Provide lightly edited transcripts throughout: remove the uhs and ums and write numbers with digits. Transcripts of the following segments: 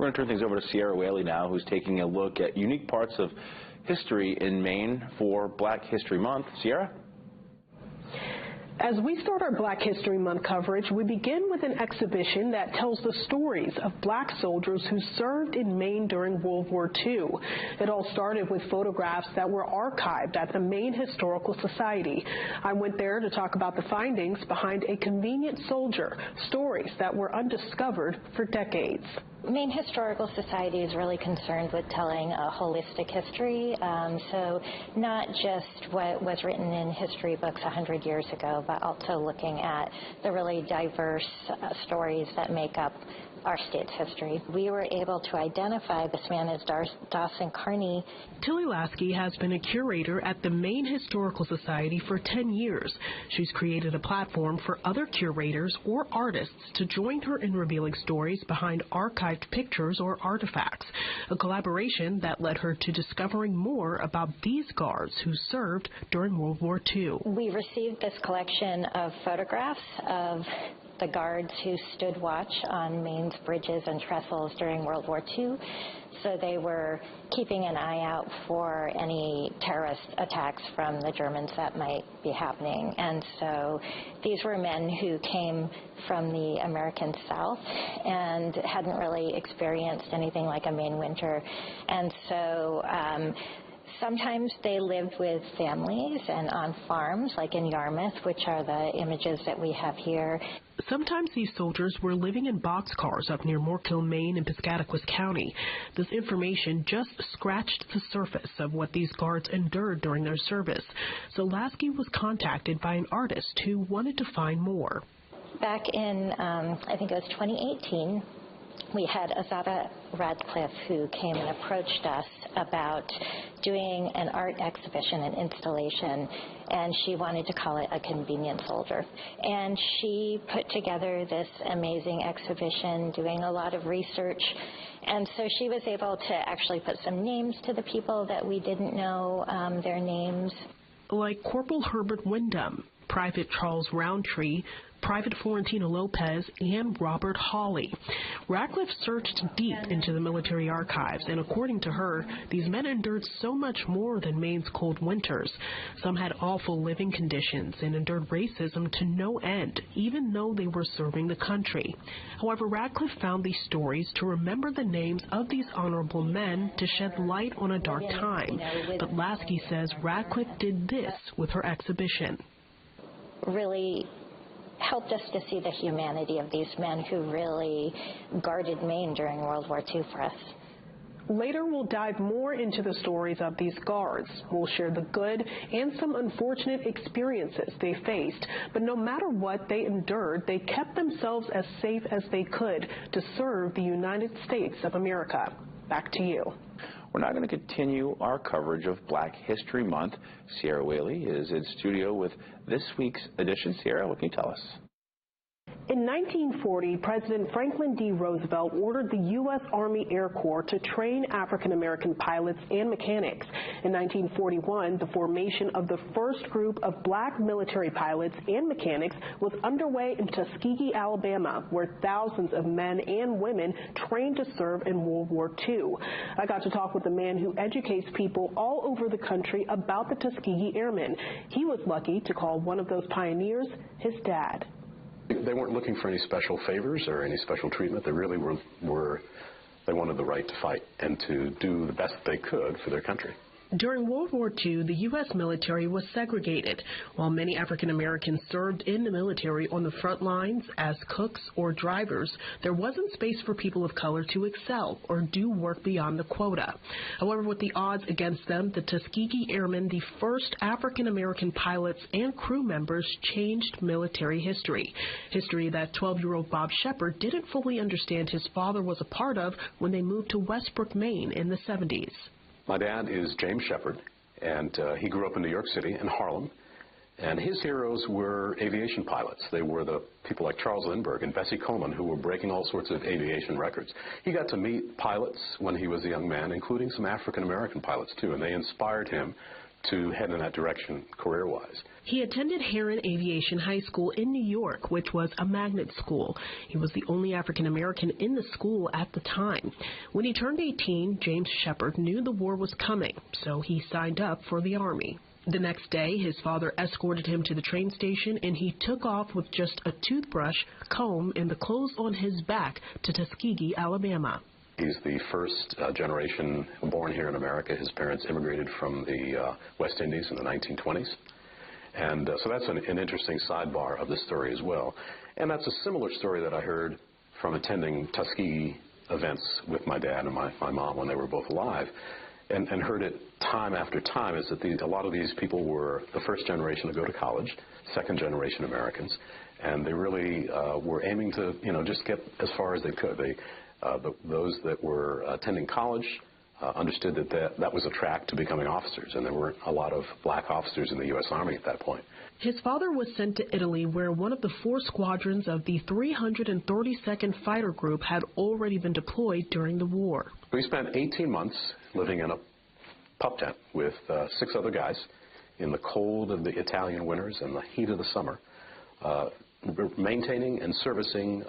We're going to turn things over to Sierra Whaley now, who's taking a look at unique parts of history in Maine for Black History Month. Sierra? As we start our Black History Month coverage, we begin with an exhibition that tells the stories of black soldiers who served in Maine during World War II. It all started with photographs that were archived at the Maine Historical Society. I went there to talk about the findings behind A Convenient Soldier, stories that were undiscovered for decades. Maine Historical Society is really concerned with telling a holistic history, so not just what was written in history books 100 years ago, but also looking at the really diverse stories that make up our state's history. We were able to identify this man as Dawson Carney. Tilly Lasky has been a curator at the Maine Historical Society for 10 years. She's created a platform for other curators or artists to join her in revealing stories behind archived pictures or artifacts, a collaboration that led her to discovering more about these guards who served during World War II. We received this collection of photographs of the guards who stood watch on Maine's bridges and trestles during World War II. So they were keeping an eye out for any terrorist attacks from the Germans that might be happening. And so these were men who came from the American South and hadn't really experienced anything like a Maine winter. And so sometimes they lived with families and on farms, like in Yarmouth, which are the images that we have here. Sometimes these soldiers were living in boxcars up near Morkill, Maine and Piscataquis County. This information just scratched the surface of what these guards endured during their service. So Lasky was contacted by an artist who wanted to find more. Back in, I think it was 2018, we had Azada Radcliffe who came and approached us about doing an art exhibition, an installation, and she wanted to call it A Convenient Soldier. And she put together this amazing exhibition, doing a lot of research, and so she was able to actually put some names to the people that we didn't know their names. Like Corporal Herbert Wyndham, Private Charles Roundtree, Private Florentino Lopez, and Robert Hawley. Radcliffe searched deep into the military archives, and according to her, these men endured so much more than Maine's cold winters. Some had awful living conditions and endured racism to no end, even though they were serving the country. However, Radcliffe found these stories to remember the names of these honorable men to shed light on a dark time. But Lasky says Radcliffe did this with her exhibition. Really helped us to see the humanity of these men who really guarded Maine during World War II for us. Later, we'll dive more into the stories of these guards. We'll share the good and some unfortunate experiences they faced. But no matter what they endured, they kept themselves as safe as they could to serve the United States of America. Back to you. We're now going to continue our coverage of Black History Month. Sierra Whaley is in studio with this week's edition. Sierra, what can you tell us? In 1940, President Franklin D. Roosevelt ordered the U.S. Army Air Corps to train African-American pilots and mechanics. In 1941, the formation of the first group of black military pilots and mechanics was underway in Tuskegee, Alabama, where thousands of men and women trained to serve in World War II. I got to talk with a man who educates people all over the country about the Tuskegee Airmen. He was lucky to call one of those pioneers his dad. They weren't looking for any special favors or any special treatment. They really they wanted the right to fight and to do the best they could for their country. During World War II, the U.S. military was segregated. While many African Americans served in the military on the front lines as cooks or drivers, there wasn't space for people of color to excel or do work beyond the quota. However, with the odds against them, the Tuskegee Airmen, the first African American pilots and crew members, changed military history. History that 12-year-old Bob Shepard didn't fully understand his father was a part of when they moved to Westbrook, Maine in the 70s. My dad is James Shepard, and he grew up in New York City, in Harlem, and his heroes were aviation pilots. They were the people like Charles Lindbergh and Bessie Coleman, who were breaking all sorts of aviation records. He got to meet pilots when he was a young man, including some African-American pilots, too, and they inspired him to head in that direction career-wise. He attended Heron Aviation High School in New York, which was a magnet school. He was the only African American in the school at the time. When he turned 18, James Shepard knew the war was coming, so he signed up for the Army. The next day, his father escorted him to the train station, and he took off with just a toothbrush, comb, and the clothes on his back to Tuskegee, Alabama. He's the first generation born here in America. His parents immigrated from the West Indies in the 1920s. And so that's an interesting sidebar of the story as well. And that's a similar story that I heard from attending Tuskegee events with my dad and my mom when they were both alive, and heard it time after time, is that a lot of these people were the first generation to go to college, second generation Americans, and they really were aiming to, just get as far as they could. Those that were attending college understood that was a track to becoming officers, and there weren't a lot of black officers in the U.S. Army at that point. His father was sent to Italy, where one of the 4 squadrons of the 332nd Fighter Group had already been deployed during the war. We spent 18 months living in a pup tent with 6 other guys in the cold of the Italian winters and the heat of the summer, maintaining and servicing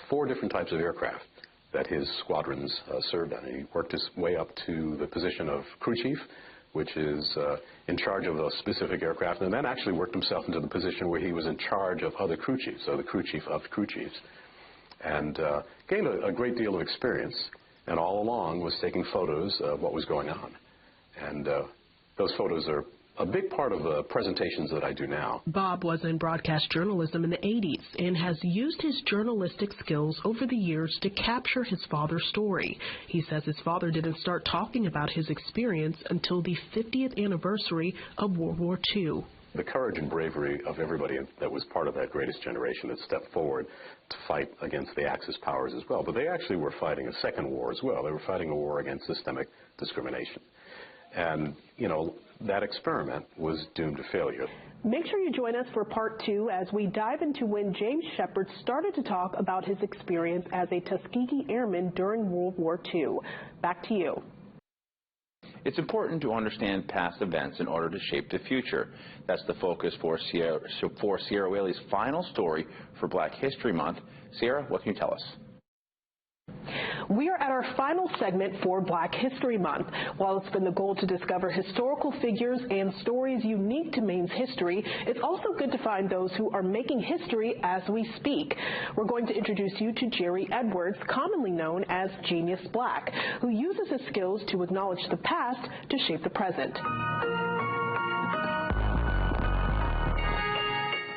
4 different types of aircraft that his squadrons served on. He worked his way up to the position of crew chief, which is in charge of those specific aircraft, and then actually worked himself into the position where he was in charge of other crew chiefs, so the crew chief of crew chiefs, and gained a great deal of experience, and all along was taking photos of what was going on. And those photos are a big part of the presentations that I do now. Bob was in broadcast journalism in the 80s and has used his journalistic skills over the years to capture his father's story. He says his father didn't start talking about his experience until the 50th anniversary of World War II. The courage and bravery of everybody that was part of that greatest generation that stepped forward to fight against the Axis powers as well. But they actually were fighting a second war as well. They were fighting a war against systemic discrimination. And, that experiment was doomed to failure. Make sure you join us for part 2 as we dive into when James Shepard started to talk about his experience as a Tuskegee Airman during World War II. Back to you. It's important to understand past events in order to shape the future. That's the focus for Sierra Whaley's final story for Black History Month. Sierra, what can you tell us? We are at our final segment for Black History Month. While it's been the goal to discover historical figures and stories unique to Maine's history, it's also good to find those who are making history as we speak. We're going to introduce you to Jerry Edwards, commonly known as Genius Black, who uses his skills to acknowledge the past to shape the present.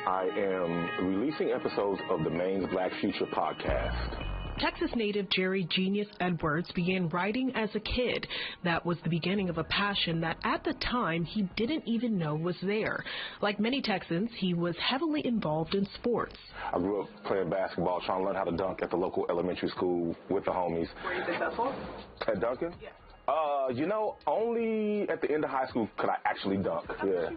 I am releasing episodes of the Maine's Black Future podcast. Texas native Jerry Genius Edwards began writing as a kid. That was the beginning of a passion that at the time he didn't even know was there. Like many Texans, he was heavily involved in sports. I grew up playing basketball, trying to learn how to dunk at the local elementary school with the homies. Were you successful? At dunking? Yeah. Only at the end of high school could I actually dunk. Yeah.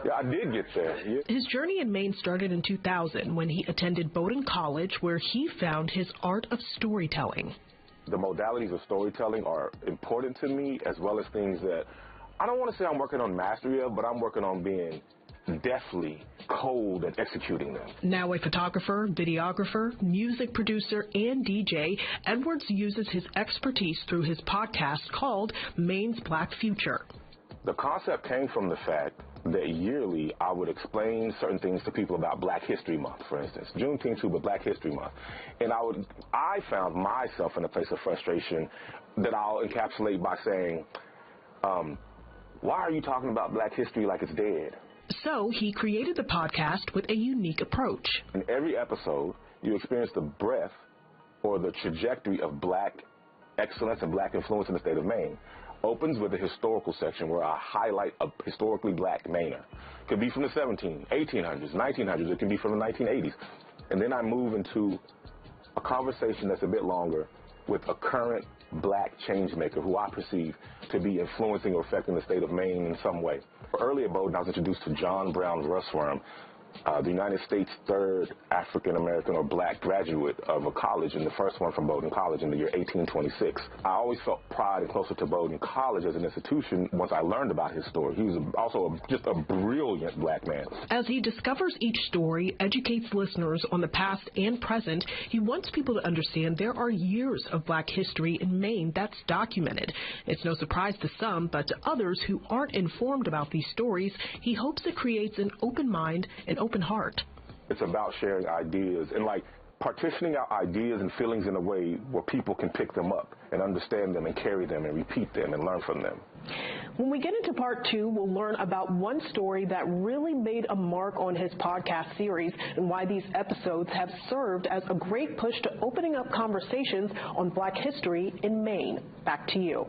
Yeah, I did get there. Yeah. His journey in Maine started in 2000 when he attended Bowdoin College, where he found his art of storytelling. The modalities of storytelling are important to me, as well as things that I don't want to say I'm working on mastery of, but I'm working on being deftly cold at executing them. Now a photographer, videographer, music producer, and DJ, Edwards uses his expertise through his podcast called Maine's Black Future. The concept came from the fact that yearly I would explain certain things to people about Black History Month, for instance. Juneteenth too, but Black History Month. And I found myself in a place of frustration that I'll encapsulate by saying, why are you talking about Black history like it's dead? So he created the podcast with a unique approach. In every episode, you experience the breadth or the trajectory of Black excellence and Black influence in the state of Maine. Opens with a historical section where I highlight a historically Black Mainer. It could be from the 1800s, 1900s, it can be from the 1980s. And then I move into a conversation that's a bit longer with a current Black change maker who I perceive to be influencing or affecting the state of Maine in some way. Early at Bowdoin, I was introduced to John Brown Russworm, the United States' third African-American or black graduate of a college, and the first one from Bowdoin College in the year 1826. I always felt pride and closer to Bowdoin College as an institution once I learned about his story. He was also just a brilliant black man. As he discovers each story, educates listeners on the past and present, he wants people to understand there are years of black history in Maine that's documented. It's no surprise to some, but to others who aren't informed about these stories, he hopes it creates an open mind and open heart. It's about sharing ideas and partitioning out ideas and feelings in a way where people can pick them up and understand them and carry them and repeat them and learn from them. When we get into part 2, we'll learn about one story that really made a mark on his podcast series and why these episodes have served as a great push to opening up conversations on black history in Maine. Back to you.